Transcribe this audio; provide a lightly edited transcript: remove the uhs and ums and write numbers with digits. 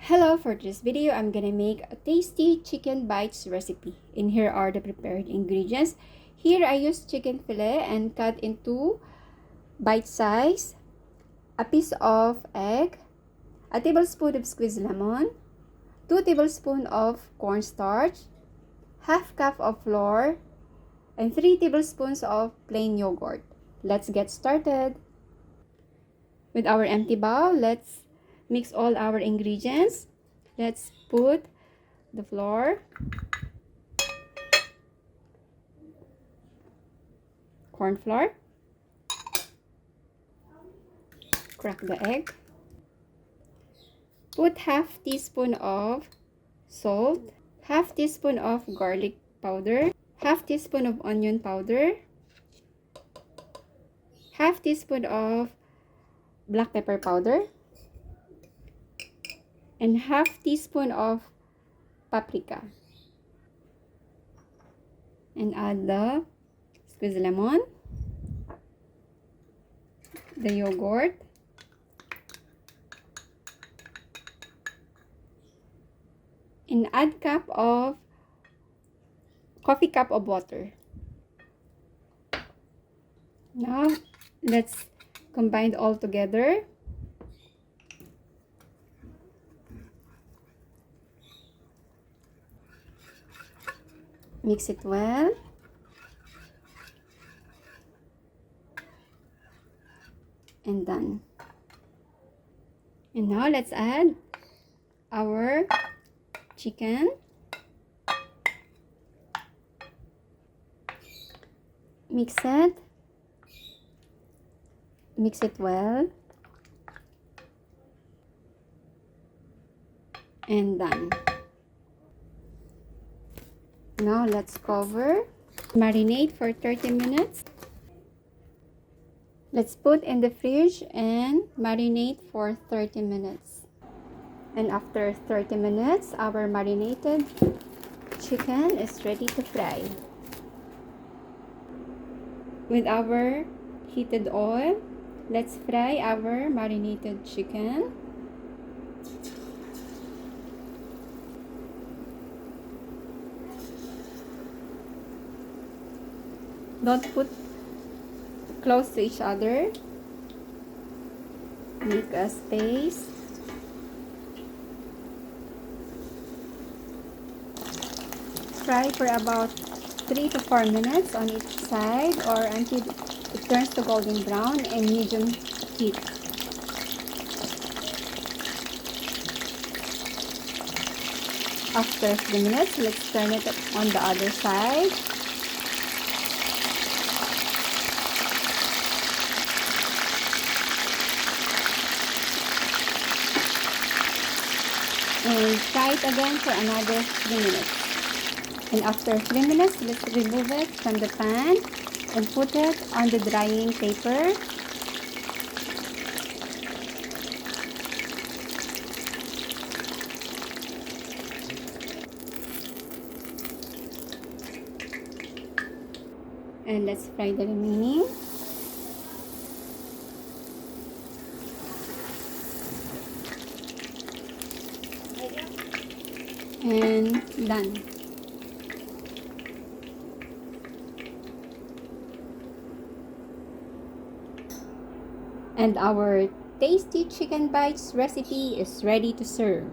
Hello, for this video, I'm gonna make a tasty chicken bites recipe. In here are the prepared ingredients. Here I use chicken fillet and cut into bite size, a piece of egg, a tablespoon of squeezed lemon, 2 tablespoons of cornstarch, half cup of flour, and 3 tablespoons of plain yogurt. Let's get started. With our empty bowl, let's mix all our ingredients. Let's put the flour, corn flour, crack the egg, put half teaspoon of salt, half teaspoon of garlic powder, half teaspoon of onion powder, half teaspoon of black pepper powder, and half teaspoon of paprika. And add the squeezed lemon, the yogurt, and add coffee cup of water. Now let's combine all together. Mix it well. And done. And now let's add our chicken. Mix it. Mix it well. And done. Now let's cover. Marinate for 30 minutes. Let's put in the fridge and marinate for 30 minutes. And after 30 minutes, our marinated chicken is ready to fry. With our heated oil, let's fry our marinated chicken. Don't put close to each other. Make a space. Fry for about 3 to 4 minutes on each side or until it turns to golden brown and medium heat. After 3 minutes, let's turn it on the other side. And fry it again for another 3 minutes. And after 3 minutes, let's remove it from the pan and put it on the drying paper. And let's fry the remaining. And done. And our tasty chicken bites recipe is ready to serve.